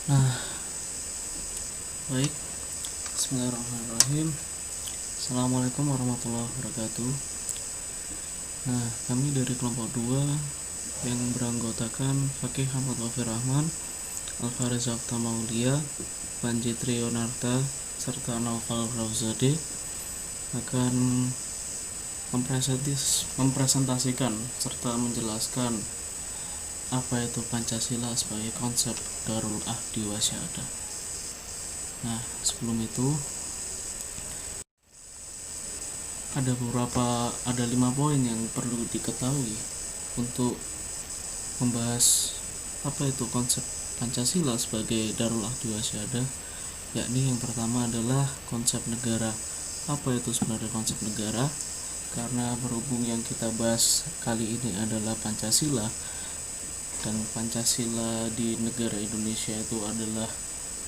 Nah, baik. Bismillahirrahmanirrahim. Assalamualaikum warahmatullahi wabarakatuh. Nah, kami dari kelompok 2 yang beranggotakan Fakih Ahmad Wafir Rahman, Alfareza Maulia, Panji Trionarta, serta Naufal Rauzade akan mempresentasikan serta menjelaskan apa itu Pancasila sebagai konsep Darul Ahdi wa Syahadah. Nah, sebelum itu ada 5 poin yang perlu diketahui untuk membahas apa itu konsep Pancasila sebagai Darul Ahdi wa Syahadah, yakni yang pertama adalah konsep negara. Apa itu sebenarnya konsep negara? Karena berhubung yang kita bahas kali ini adalah Pancasila, dan Pancasila di negara Indonesia itu adalah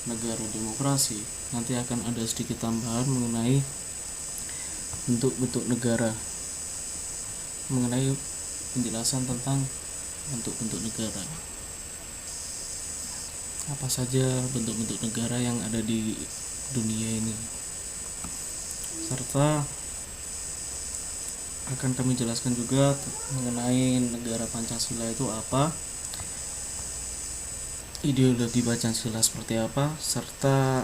negara demokrasi, nanti akan ada sedikit tambahan mengenai bentuk-bentuk negara, mengenai penjelasan tentang bentuk-bentuk negara, apa saja bentuk-bentuk negara yang ada di dunia ini, serta akan kami jelaskan juga mengenai negara Pancasila itu apa, ideologi Pancasila seperti apa, serta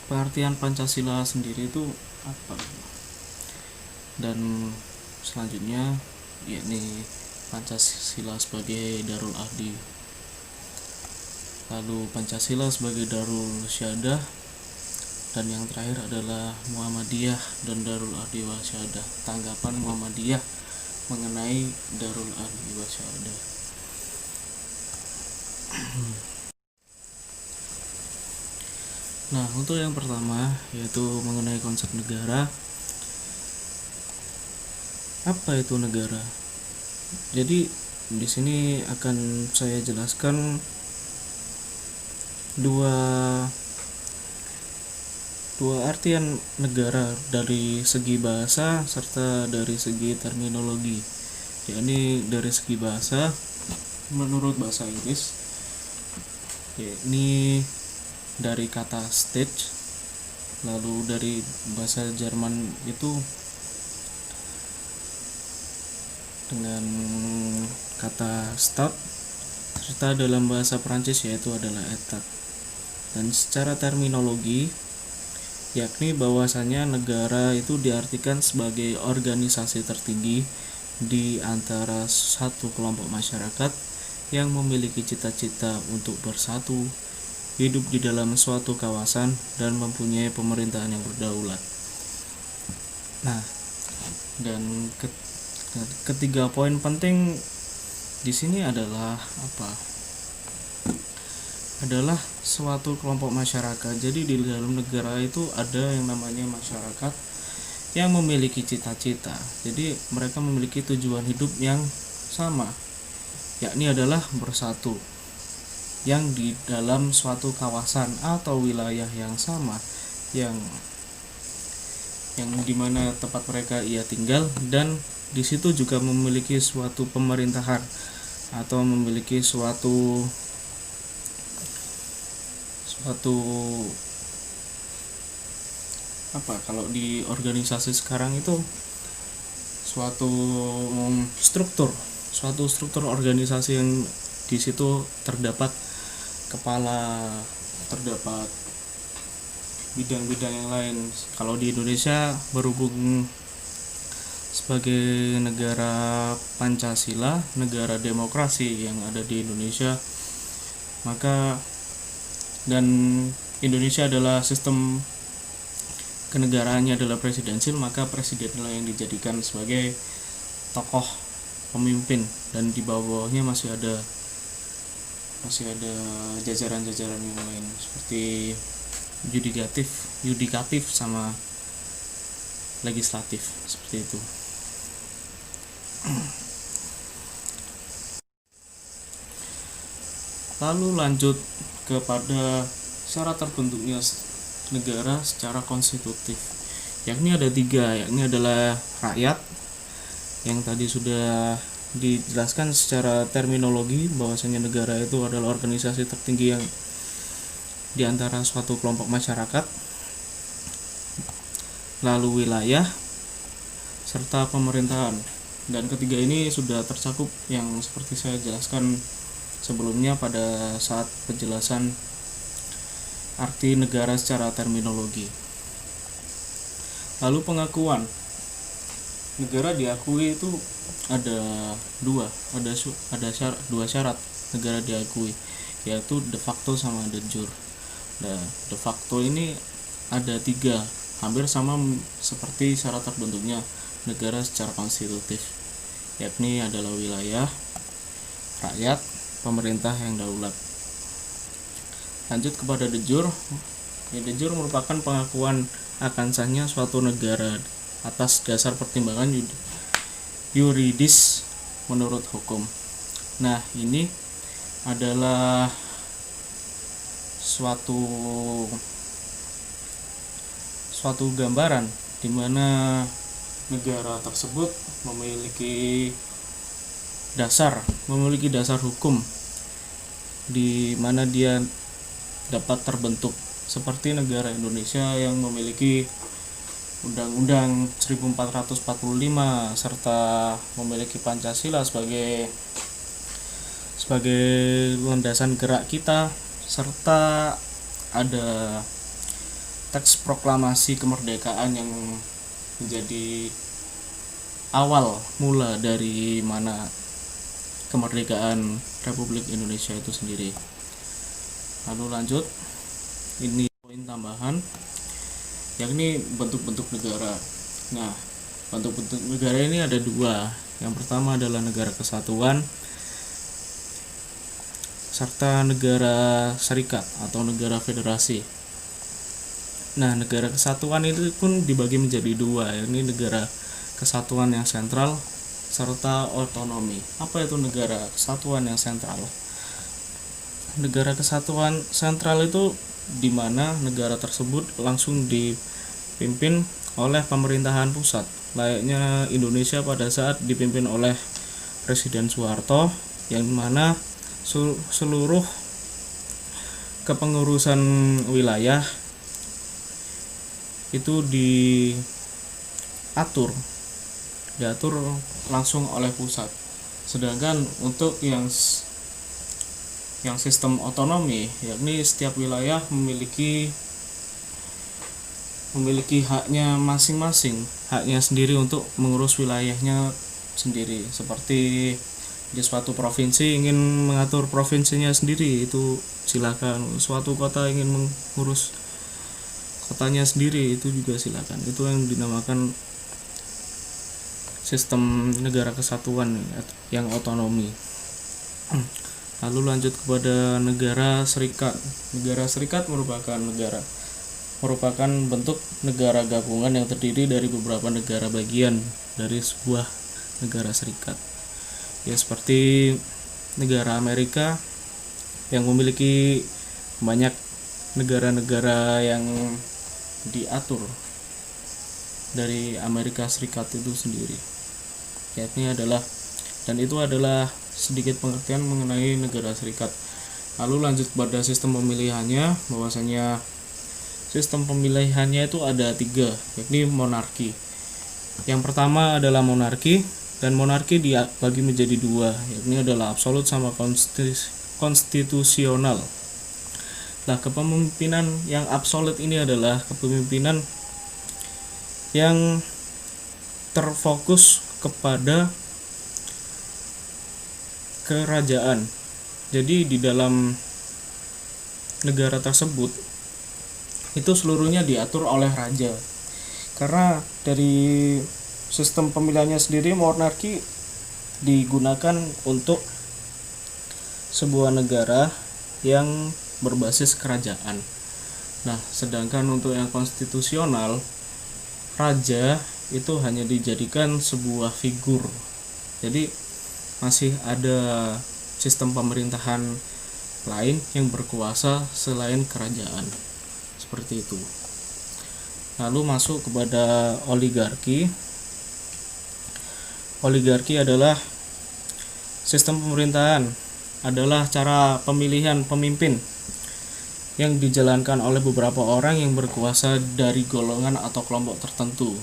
pengertian Pancasila sendiri itu apa. Dan selanjutnya yakni Pancasila sebagai Darul Ahdi, lalu Pancasila sebagai Darul Syahadah, dan yang terakhir adalah Muhammadiyah dan Darul Ahdi wa Syahadah, tanggapan Muhammadiyah mengenai Darul Ahdi wa Syahadah. Nah, untuk yang pertama yaitu mengenai konsep negara. Apa itu negara? Jadi di sini akan saya jelaskan dua artian negara dari segi bahasa serta dari segi terminologi. Yakni dari segi bahasa, menurut bahasa Inggris, yakni dari kata state, lalu dari bahasa Jerman itu dengan kata Staat, serta dalam bahasa Prancis yaitu adalah Etat. Dan secara terminologi, yakni bahwasanya negara itu diartikan sebagai organisasi tertinggi di antara satu kelompok masyarakat yang memiliki cita-cita untuk bersatu, hidup di dalam suatu kawasan, dan mempunyai pemerintahan yang berdaulat. Nah, dan ketiga poin penting di sini adalah apa? Adalah suatu kelompok masyarakat. Jadi di dalam negara itu ada yang namanya masyarakat yang memiliki cita-cita. Jadi mereka memiliki tujuan hidup yang sama, yakni adalah bersatu, yang di dalam suatu kawasan atau wilayah yang sama, yang dimana tempat mereka ia tinggal, dan di situ juga memiliki suatu pemerintahan atau memiliki suatu apa, kalau di organisasi sekarang itu suatu struktur organisasi yang di situ terdapat kepala, terdapat bidang-bidang yang lain. Kalau di Indonesia berhubung sebagai negara Pancasila, negara demokrasi yang ada di Indonesia, maka dan Indonesia adalah sistem kenegaraannya adalah presidensil, maka presidenlah yang dijadikan sebagai tokoh pemimpin, dan di bawahnya masih ada jajaran-jajaran yang lain seperti yudikatif sama legislatif, seperti itu. Lalu lanjut kepada syarat terbentuknya negara secara konstitutif, yakni ada 3, yakni adalah rakyat, yang tadi sudah dijelaskan secara terminologi bahwasanya negara itu adalah organisasi tertinggi yang di antara suatu kelompok masyarakat, lalu wilayah, serta pemerintahan. Dan ketiga ini sudah tercakup yang seperti saya jelaskan sebelumnya pada saat penjelasan arti negara secara terminologi. Lalu pengakuan negara diakui itu ada dua syarat negara diakui, yaitu de facto sama de jure. Nah, de facto ini ada tiga, hampir sama seperti syarat terbentuknya negara secara konstitutif, yakni adalah wilayah, rakyat, pemerintah yang daulat. Lanjut kepada de jure. De jure merupakan pengakuan akan sahnya suatu negara atas dasar pertimbangan yuridis menurut hukum. Nah, ini adalah suatu gambaran di mana negara tersebut memiliki dasar hukum di mana dia dapat terbentuk, seperti negara Indonesia yang memiliki Undang-Undang 1445 serta memiliki Pancasila sebagai landasan gerak kita, serta ada teks proklamasi kemerdekaan yang menjadi awal mula dari mana kemerdekaan Republik Indonesia itu sendiri. Lalu lanjut, ini poin tambahan, yakni bentuk-bentuk negara. Nah, bentuk-bentuk negara ini ada dua. Yang pertama adalah negara kesatuan serta negara serikat atau negara federasi. Nah, negara kesatuan itu pun dibagi menjadi dua, yakni negara kesatuan yang sentral serta otonomi. Apa itu negara kesatuan yang sentral? Negara kesatuan sentral itu di mana negara tersebut langsung dipimpin oleh pemerintahan pusat, layaknya Indonesia pada saat dipimpin oleh Presiden Soeharto, yang mana seluruh kepengurusan wilayah itu diatur langsung oleh pusat. Sedangkan untuk yang sistem otonomi, yakni setiap wilayah memiliki haknya masing-masing, haknya sendiri untuk mengurus wilayahnya sendiri. Seperti di suatu provinsi ingin mengatur provinsinya sendiri, itu silakan. Suatu kota ingin mengurus kotanya sendiri, itu juga silakan. Itu yang dinamakan sistem negara kesatuan yang otonomi. Lalu lanjut kepada negara serikat. Negara serikat merupakan bentuk negara gabungan yang terdiri dari beberapa negara bagian dari sebuah negara serikat. Ya, seperti negara Amerika yang memiliki banyak negara-negara yang diatur dari Amerika Serikat itu sendiri. Itu adalah sedikit pengertian mengenai negara serikat. Lalu lanjut pada sistem pemilihannya, bahwasanya sistem pemilihannya itu ada 3, yakni monarki. Yang pertama adalah monarki, dan monarki dibagi menjadi 2, yakni adalah absolut sama konstitusional. Nah, kepemimpinan yang absolut ini adalah kepemimpinan yang terfokus kepada kerajaan. Jadi di dalam negara tersebut itu seluruhnya diatur oleh raja. Karena dari sistem pemilihannya sendiri, monarki digunakan untuk sebuah negara yang berbasis kerajaan. Nah, sedangkan untuk yang konstitusional, raja itu hanya dijadikan sebuah figur. Jadi masih ada sistem pemerintahan lain yang berkuasa selain kerajaan. Seperti itu. Lalu masuk kepada oligarki. Oligarki adalah sistem pemerintahan, adalah cara pemilihan pemimpin yang dijalankan oleh beberapa orang yang berkuasa dari golongan atau kelompok tertentu.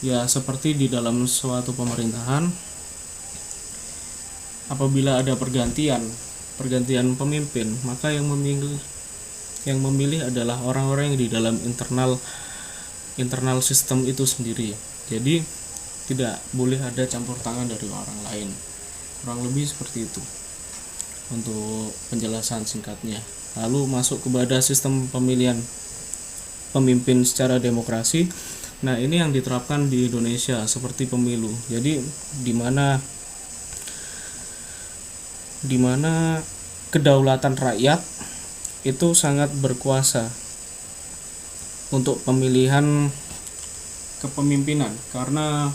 Ya, seperti di dalam suatu pemerintahan, apabila ada pergantian pemimpin, maka yang memilih adalah orang-orang yang di dalam internal sistem itu sendiri. Jadi tidak boleh ada campur tangan dari orang lain. Kurang lebih seperti itu untuk penjelasan singkatnya. Lalu masuk kepada sistem pemilihan pemimpin secara demokrasi. Nah, ini yang diterapkan di Indonesia seperti pemilu. Jadi di mana kedaulatan rakyat itu sangat berkuasa untuk pemilihan kepemimpinan, karena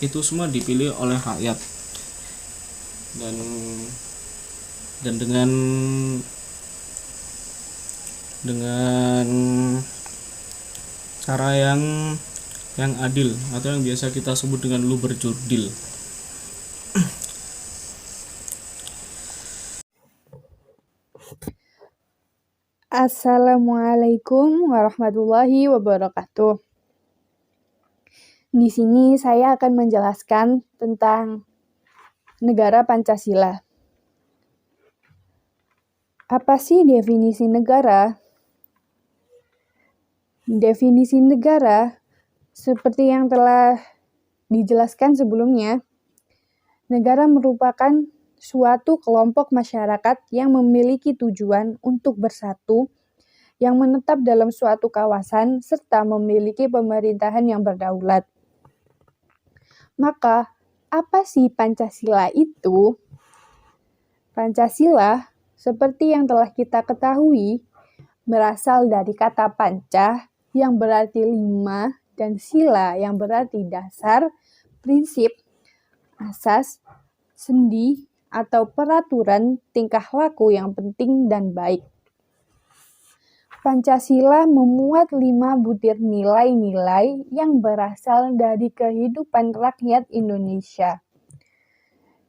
itu semua dipilih oleh rakyat, dan dengan cara yang adil, atau yang biasa kita sebut dengan luberjurdil. Assalamualaikum warahmatullahi wabarakatuh. Di sini saya akan menjelaskan tentang negara Pancasila. Apa sih definisi negara? Definisi negara, seperti yang telah dijelaskan sebelumnya, negara merupakan suatu kelompok masyarakat yang memiliki tujuan untuk bersatu, yang menetap dalam suatu kawasan, serta memiliki pemerintahan yang berdaulat. Maka, apa sih Pancasila itu? Pancasila, seperti yang telah kita ketahui, berasal dari kata panca yang berarti 5 dan sila yang berarti dasar, prinsip, asas, sendi, atau peraturan tingkah laku yang penting dan baik. Pancasila memuat 5 butir nilai-nilai yang berasal dari kehidupan rakyat Indonesia.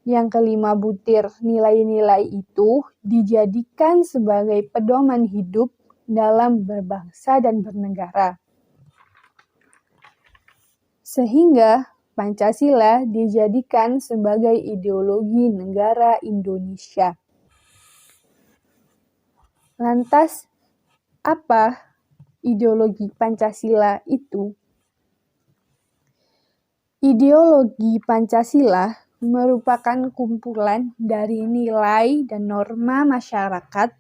Yang kelima butir nilai-nilai itu dijadikan sebagai pedoman hidup dalam berbangsa dan bernegara. Sehingga Pancasila dijadikan sebagai ideologi negara Indonesia. Lantas, apa ideologi Pancasila itu? Ideologi Pancasila merupakan kumpulan dari nilai dan norma masyarakat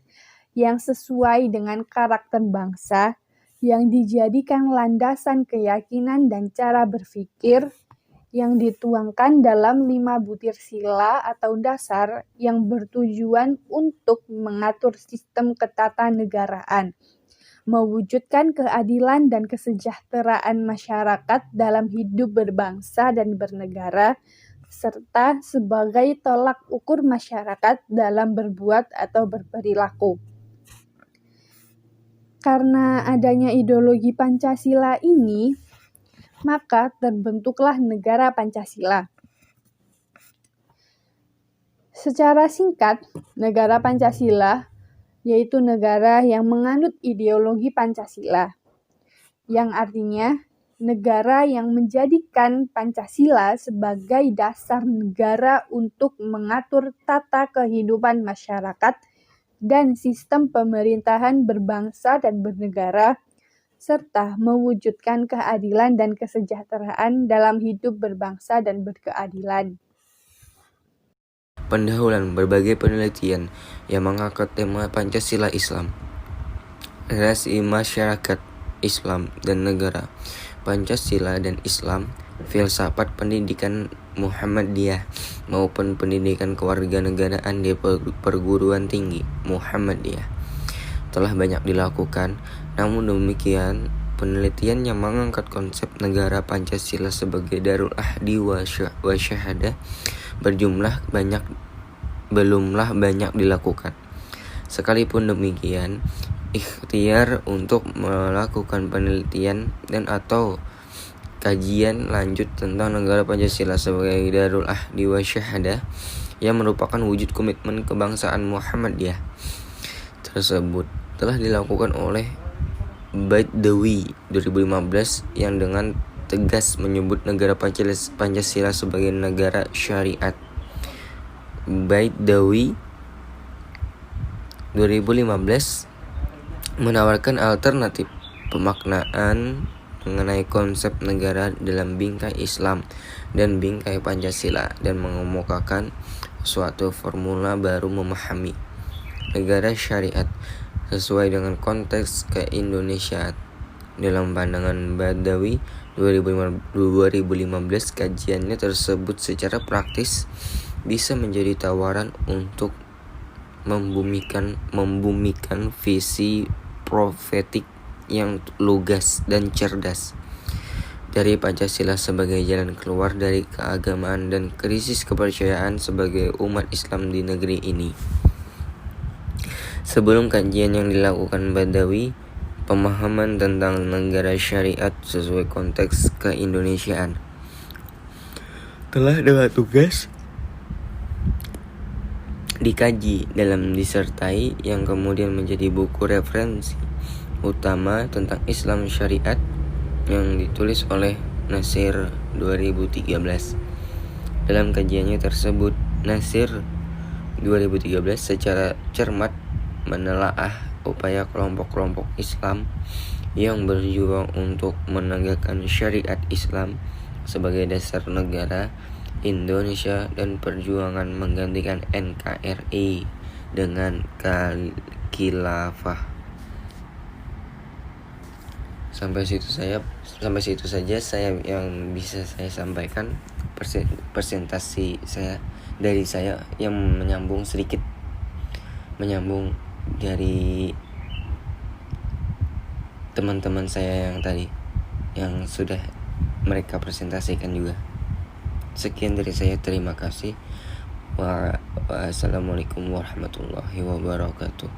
yang sesuai dengan karakter bangsa, yang dijadikan landasan keyakinan dan cara berpikir yang dituangkan dalam 5 butir sila atau dasar yang bertujuan untuk mengatur sistem ketatanegaraan, mewujudkan keadilan dan kesejahteraan masyarakat dalam hidup berbangsa dan bernegara, serta sebagai tolak ukur masyarakat dalam berbuat atau berperilaku. Karena adanya ideologi Pancasila ini, maka terbentuklah negara Pancasila. Secara singkat, negara Pancasila yaitu negara yang menganut ideologi Pancasila, yang artinya negara yang menjadikan Pancasila sebagai dasar negara untuk mengatur tata kehidupan masyarakat dan sistem pemerintahan berbangsa dan bernegara, serta mewujudkan keadilan dan kesejahteraan dalam hidup berbangsa dan berkeadilan. Pendahuluan berbagai penelitian yang mengangkat tema Pancasila Islam, relasi masyarakat, Islam dan negara, Pancasila dan Islam, filsafat pendidikan Muhammadiyah maupun pendidikan kewarganegaraan di perguruan tinggi Muhammadiyah telah banyak dilakukan. Namun demikian, penelitian yang mengangkat konsep negara Pancasila sebagai darul ahdi wa syahadah belumlah banyak dilakukan. Sekalipun demikian, ikhtiar untuk melakukan penelitian dan atau kajian lanjut tentang negara Pancasila sebagai darul ahdi wa syahadah yang merupakan wujud komitmen kebangsaan Muhammadiyah tersebut telah dilakukan oleh Baidawi 2015 yang dengan tegas menyebut negara Pancasila sebagai negara syariat. Baidawi 2015 menawarkan alternatif pemaknaan mengenai konsep negara dalam bingkai Islam dan bingkai Pancasila dan mengemukakan suatu formula baru memahami negara syariat sesuai dengan konteks keindonesiaan. Dalam pandangan Baidawi 2015, kajiannya tersebut secara praktis bisa menjadi tawaran untuk membumikan visi profetik yang lugas dan cerdas dari Pancasila sebagai jalan keluar dari keagamaan dan krisis kepercayaan sebagai umat Islam di negeri ini. Sebelum kajian yang dilakukan Baidawi, pemahaman tentang negara syariat sesuai konteks keindonesiaan telah dengan tugas dikaji dalam disertai yang kemudian menjadi buku referensi utama tentang Islam Syariat yang ditulis oleh Nasir 2013. Dalam kajiannya tersebut, Nasir 2013 secara cermat menelaah upaya kelompok-kelompok Islam yang berjuang untuk menegakkan syariat Islam sebagai dasar negara Indonesia dan perjuangan menggantikan NKRI dengan khilafah. Sampai situ saja saya yang bisa saya sampaikan presentasi saya yang menyambung dari teman-teman saya yang tadi yang sudah mereka presentasikan juga. Sekian dari saya, terima kasih. Wassalamualaikum warahmatullahi wabarakatuh.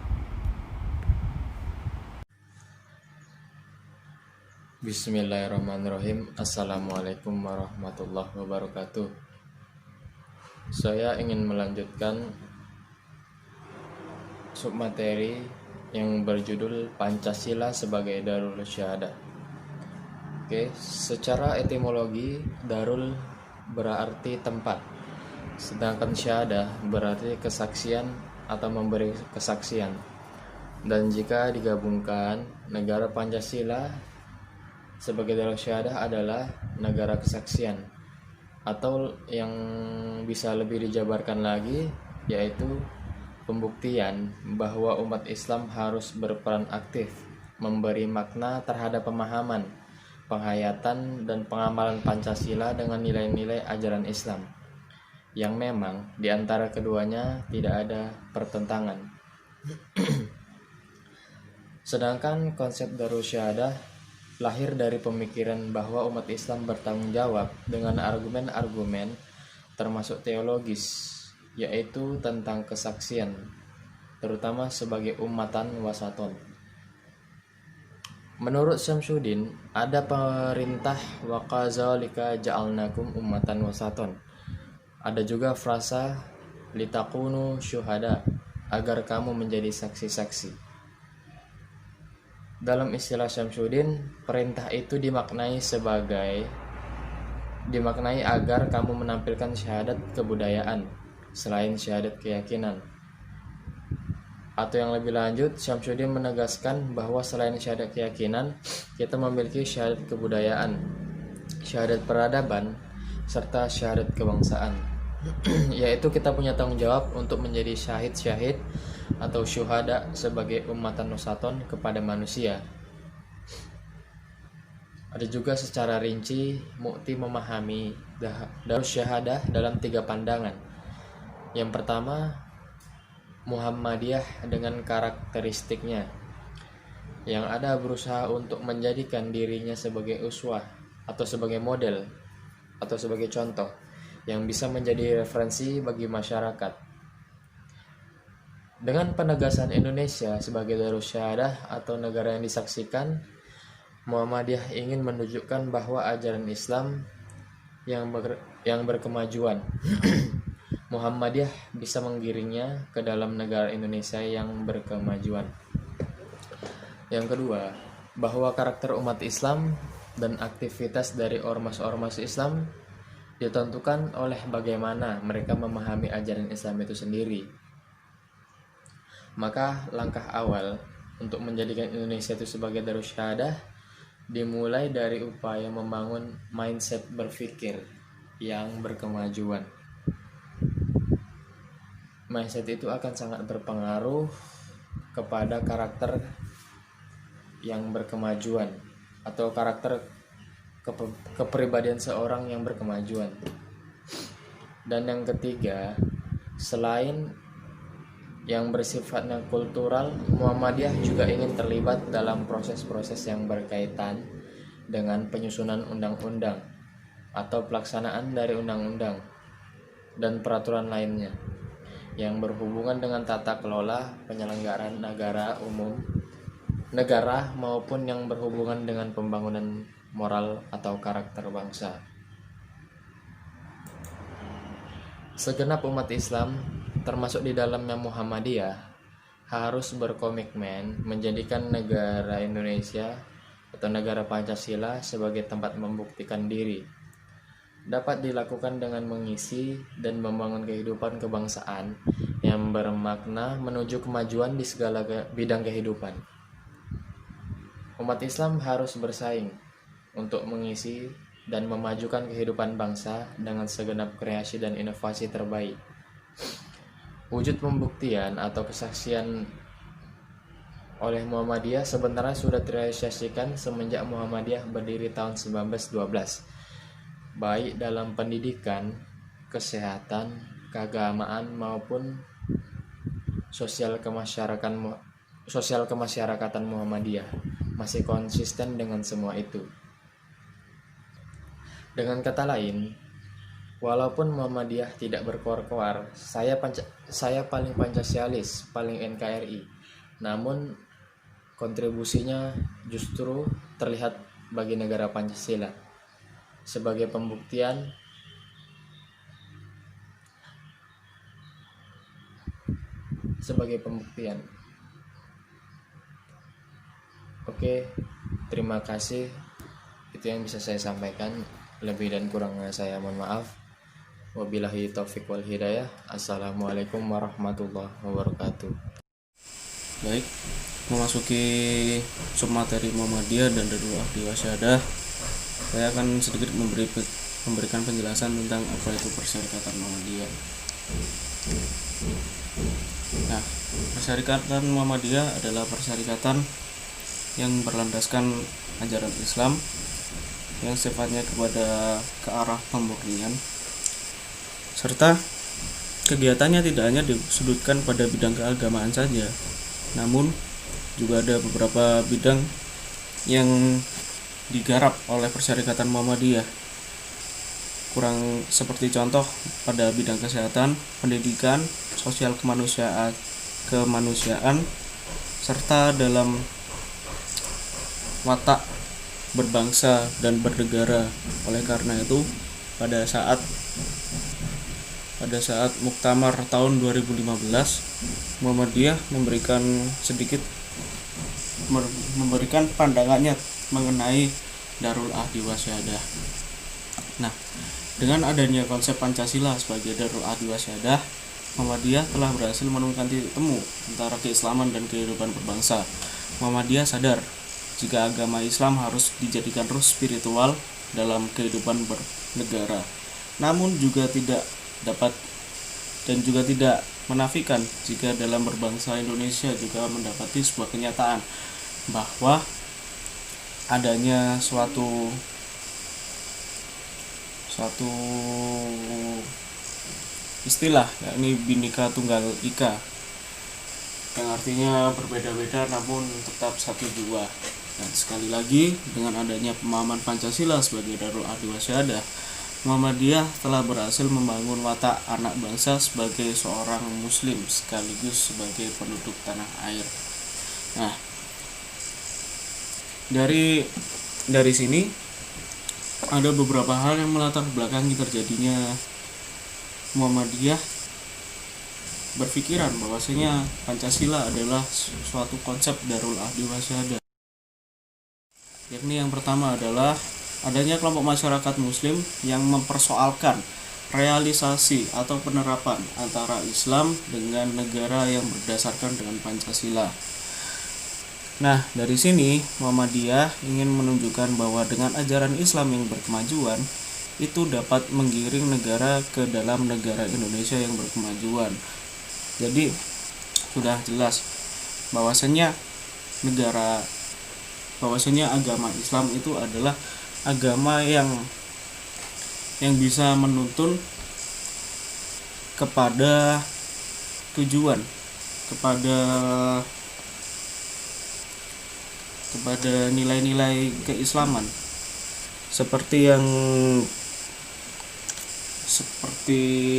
Bismillahirrahmanirrahim. Assalamualaikum warahmatullahi wabarakatuh. Saya ingin melanjutkan submateri yang berjudul Pancasila sebagai Darul Syahadah. Oke, secara etimologi Darul berarti tempat, sedangkan Syahadah berarti kesaksian atau memberi kesaksian. Dan jika digabungkan, negara Pancasila sebagai Darul Syahadah adalah negara kesaksian, atau yang bisa lebih dijabarkan lagi yaitu pembuktian bahwa umat Islam harus berperan aktif memberi makna terhadap pemahaman, penghayatan dan pengamalan Pancasila dengan nilai-nilai ajaran Islam yang memang di antara keduanya tidak ada pertentangan. Sedangkan konsep Darul Syahadah lahir dari pemikiran bahwa umat Islam bertanggung jawab dengan argumen-argumen termasuk teologis, yaitu tentang kesaksian, terutama sebagai ummatan wasaton. Menurut Syamsuddin, ada perintah wa kadzalika ja'alnakum ummatan wasaton. Ada juga frasa litakunu syuhada, agar kamu menjadi saksi-saksi. Dalam istilah Syamsuddin, perintah itu dimaknai agar kamu menampilkan syahadat kebudayaan selain syahadat keyakinan. Atau yang lebih lanjut, Syamsuddin menegaskan bahwa selain syahadat keyakinan, kita memiliki syahadat kebudayaan, syahadat peradaban, serta syahadat kebangsaan. Yaitu kita punya tanggung jawab untuk menjadi syahid-syahid atau syuhada sebagai ummatan wasaton kepada manusia. Ada juga secara rinci Mukti memahami Darul Syahadah dalam 3 pandangan. Yang pertama, Muhammadiyah dengan karakteristiknya yang ada berusaha untuk menjadikan dirinya sebagai uswah atau sebagai model atau sebagai contoh yang bisa menjadi referensi bagi masyarakat. Dengan penegasan Indonesia sebagai Darul Syahadah atau negara yang disaksikan, Muhammadiyah ingin menunjukkan bahwa ajaran Islam yang berkemajuan Muhammadiyah bisa menggiringnya ke dalam negara Indonesia yang berkemajuan. Yang kedua, bahwa karakter umat Islam dan aktivitas dari ormas-ormas Islam ditentukan oleh bagaimana mereka memahami ajaran Islam itu sendiri. Maka langkah awal untuk menjadikan Indonesia itu sebagai Darussyahadah dimulai dari upaya membangun mindset berpikir yang berkemajuan. Mindset itu akan sangat berpengaruh kepada karakter yang berkemajuan atau karakter kepribadian seorang yang berkemajuan. Dan yang ketiga, selain yang bersifatnya kultural, Muhammadiyah juga ingin terlibat dalam proses-proses yang berkaitan dengan penyusunan undang-undang atau pelaksanaan dari undang-undang dan peraturan lainnya yang berhubungan dengan tata kelola penyelenggaraan negara maupun yang berhubungan dengan pembangunan moral atau karakter bangsa. Segenap umat Islam, termasuk di dalamnya Muhammadiyah, harus berkomitmen menjadikan negara Indonesia atau negara Pancasila sebagai tempat membuktikan diri. Dapat dilakukan dengan mengisi dan membangun kehidupan kebangsaan yang bermakna menuju kemajuan di segala bidang kehidupan. Umat Islam harus bersaing untuk mengisi dan memajukan kehidupan bangsa dengan segenap kreasi dan inovasi terbaik. Wujud pembuktian atau kesaksian oleh Muhammadiyah sebenarnya sudah terrealisasikan semenjak Muhammadiyah berdiri tahun 1912, baik dalam pendidikan, kesehatan, keagamaan maupun sosial kemasyarakatan Muhammadiyah masih konsisten dengan semua itu. Dengan kata lain, walaupun Muhammadiyah tidak berkoar-koar, saya paling Pancasialis, paling NKRI, namun kontribusinya justru terlihat bagi negara Pancasila sebagai pembuktian Oke, terima kasih. Itu yang bisa saya sampaikan. Lebih dan kurangnya saya mohon maaf. Wabillahi taufiq wal hidayah. Assalamualaikum warahmatullahi wabarakatuh. Baik, memasuki submateri Muhammadiyah dan Darul Ahdi Wasyhadah, saya akan sedikit memberikan penjelasan tentang apa itu Persyarikatan Muhammadiyah. Nah, Persyarikatan Muhammadiyah adalah persyarikatan yang berlandaskan ajaran Islam yang sifatnya ke arah pemurnian, serta kegiatannya tidak hanya disudutkan pada bidang keagamaan saja, namun juga ada beberapa bidang yang digarap oleh Persyarikatan Muhammadiyah. Kurang seperti contoh pada bidang kesehatan, pendidikan, sosial kemanusiaan, serta dalam watak berbangsa dan bernegara. Oleh karena itu, pada saat Muktamar tahun 2015, Muhammadiyah memberikan pandangannya mengenai Darul Ahdi Wasyhadah. Nah, dengan adanya konsep Pancasila sebagai Darul Ahdi Wasyhadah, Muhammadiyah telah berhasil menemukan titik temu antara keislaman dan kehidupan berbangsa. Muhammadiyah sadar jika agama Islam harus dijadikan roh spiritual dalam kehidupan bernegara, namun juga tidak menafikan jika dalam berbangsa Indonesia juga mendapati sebuah kenyataan bahwa adanya suatu istilah, yakni Bhinneka Tunggal Ika, yang artinya berbeda-beda namun tetap satu jua. Dan sekali lagi, dengan adanya pemahaman Pancasila sebagai Darul Ahdi Wasyhadah, Muhammadiyah telah berhasil membangun watak anak bangsa sebagai seorang muslim sekaligus sebagai penduduk tanah air. Nah, dari sini ada beberapa hal yang melatar belakangi terjadinya Muhammadiyah berpikiran bahwasanya Pancasila adalah suatu konsep Darul Ahdi Wasyhadah. yakni yang pertama adalah adanya kelompok masyarakat muslim yang mempersoalkan realisasi atau penerapan antara Islam dengan negara yang berdasarkan dengan Pancasila. Nah, dari sini Muhammadiyah ingin menunjukkan bahwa dengan ajaran Islam yang berkemajuan itu dapat menggiring negara ke dalam negara Indonesia yang berkemajuan. Jadi sudah jelas bahwasanya agama Islam itu adalah agama yang bisa menuntun kepada tujuan, kepada nilai-nilai keislaman seperti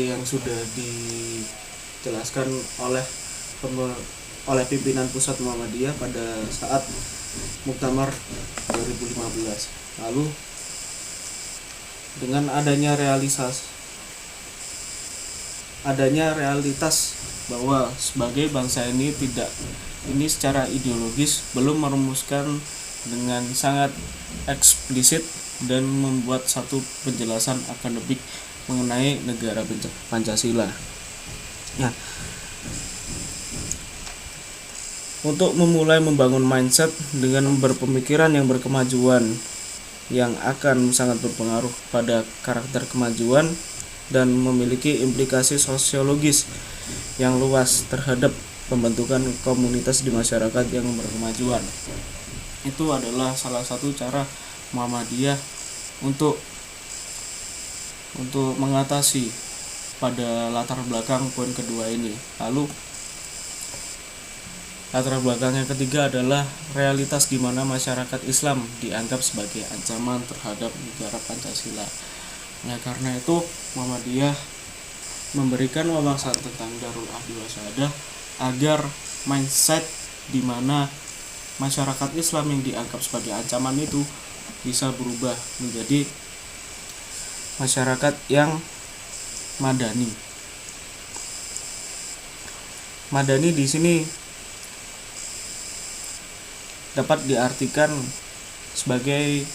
yang sudah dijelaskan oleh pimpinan pusat Muhammadiyah pada saat Muktamar 2015. Lalu dengan adanya realitas bahwa sebagai bangsa ini secara ideologis belum merumuskan dengan sangat eksplisit dan membuat satu penjelasan akademik mengenai negara Pancasila. Nah, untuk memulai membangun mindset dengan berpemikiran yang berkemajuan yang akan sangat berpengaruh pada karakter kemajuan dan memiliki implikasi sosiologis yang luas terhadap pembentukan komunitas di masyarakat yang berkemajuan. Itu adalah salah satu cara Muhammadiyah untuk mengatasi pada latar belakang poin kedua ini. Lalu latar belakang yang ketiga adalah realitas di mana masyarakat Islam dianggap sebagai ancaman terhadap negara Pancasila. Nah, karena itu Muhammadiyah memberikan wawasan tentang Darul Ahdi wa Syahadah agar mindset di mana masyarakat Islam yang dianggap sebagai ancaman itu bisa berubah menjadi masyarakat yang madani. Madani di sini dapat diartikan sebagai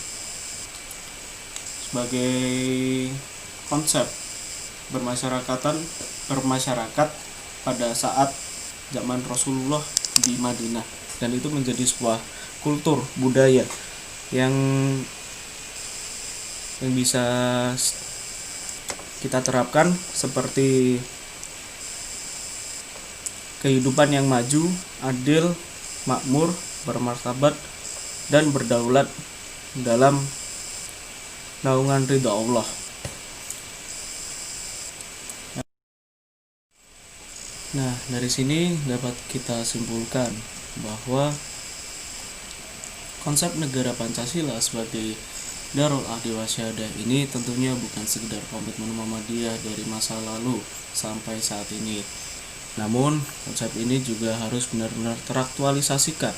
konsep bermasyarakat pada saat zaman Rasulullah di Madinah, dan itu menjadi sebuah kultur budaya yang bisa kita terapkan seperti kehidupan yang maju, adil, makmur, bermartabat, dan berdaulat dalam naungan ridha Allah. Nah, dari sini dapat kita simpulkan bahwa konsep negara Pancasila sebagai Darul Ahdi wa Syahadah ini tentunya bukan sekedar komitmen Muhammadiyah dari masa lalu sampai saat ini. Namun, konsep ini juga harus benar-benar teraktualisasikan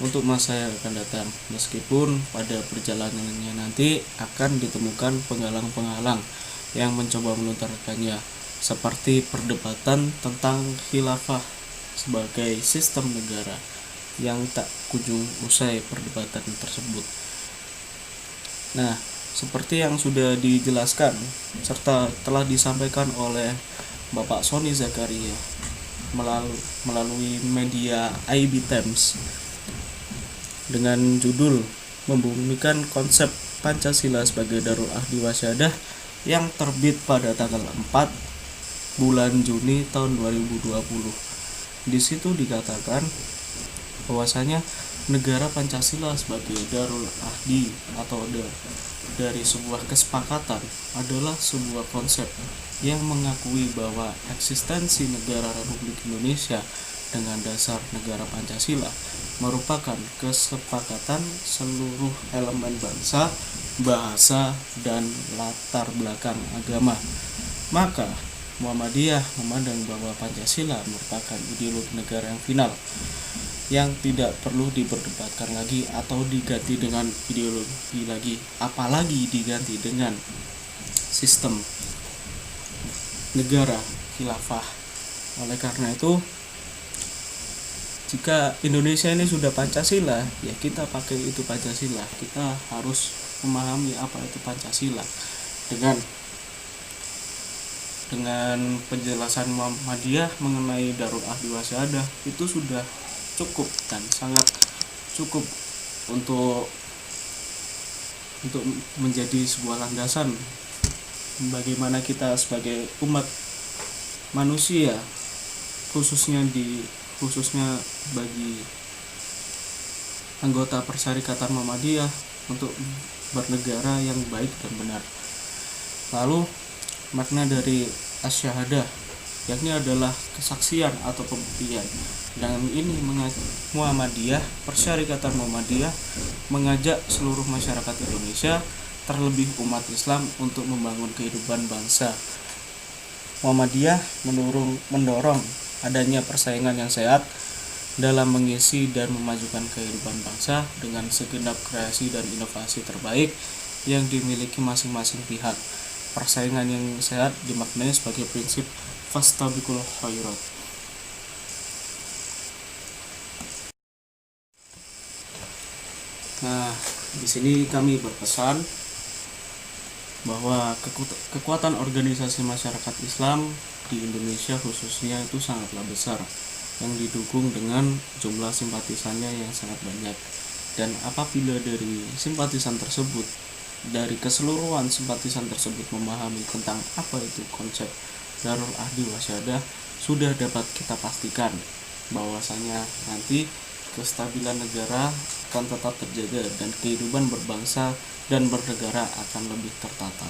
untuk masa yang akan datang, meskipun pada perjalanannya nanti akan ditemukan penghalang-penghalang yang mencoba melontarkannya, seperti perdebatan tentang khilafah sebagai sistem negara yang tak kunjung usai perdebatan tersebut. Nah, seperti yang sudah dijelaskan serta telah disampaikan oleh Bapak Sony Zakaria melalui media IB Times dengan judul Membumikan Konsep Pancasila sebagai Darul Ahdi wa Syahadah yang terbit pada tanggal 4 bulan Juni tahun 2020. Di situ dikatakan bahwasanya negara Pancasila sebagai Darul Ahdi atau dari sebuah kesepakatan adalah sebuah konsep yang mengakui bahwa eksistensi negara Republik Indonesia dengan dasar negara Pancasila merupakan kesepakatan seluruh elemen bangsa, bahasa, dan latar belakang agama. Maka Muhammadiyah memandang bahwa Pancasila merupakan ideologi negara yang final, yang tidak perlu diperdebatkan lagi atau diganti dengan ideologi lagi, apalagi diganti dengan sistem negara khilafah. Oleh karena itu, jika Indonesia ini sudah Pancasila, ya kita pakai itu Pancasila. Kita harus memahami apa itu Pancasila dengan penjelasan Muhammadiyah mengenai Darul Ahdi wa Syahadah itu sudah cukup dan sangat cukup untuk menjadi sebuah landasan bagaimana kita sebagai umat manusia, khususnya bagi anggota Persyarikatan Muhammadiyah untuk bernegara yang baik dan benar. Lalu makna dari asyahadah yakni adalah kesaksian atau pembuktian. Dengan ini Muhammadiyah, Persyarikatan Muhammadiyah mengajak seluruh masyarakat Indonesia, terlebih umat Islam untuk membangun kehidupan bangsa. Muhammadiyah mendorong adanya persaingan yang sehat dalam mengisi dan memajukan kehidupan bangsa dengan segenap kreasi dan inovasi terbaik yang dimiliki masing-masing pihak. Persaingan yang sehat dimaknai sebagai prinsip fastabiqul khairat. Nah, di sini kami berpesan bahwa kekuatan organisasi masyarakat Islam di Indonesia khususnya itu sangatlah besar, yang didukung dengan jumlah simpatisannya yang sangat banyak. Dan apabila dari simpatisan tersebut, dari keseluruhan simpatisan tersebut memahami tentang apa itu konsep Darul Ahdi wa Syahadah, sudah dapat kita pastikan bahwasanya nanti kestabilan negara akan tetap terjaga dan kehidupan berbangsa dan bernegara akan lebih tertata.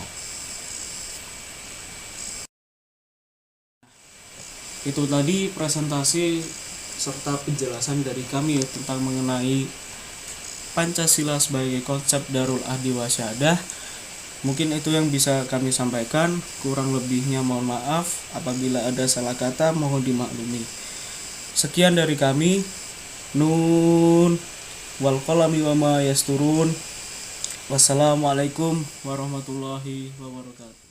Itu tadi presentasi serta penjelasan dari kami tentang mengenai Pancasila sebagai konsep Darul Ahdi wa Syahadah. Mungkin itu yang bisa kami sampaikan, kurang lebihnya mohon maaf. Apabila ada salah kata mohon dimaklumi. Sekian dari kami. Nun wal qalami wa ma yasturun. Wassalamualaikum warahmatullahi wabarakatuh.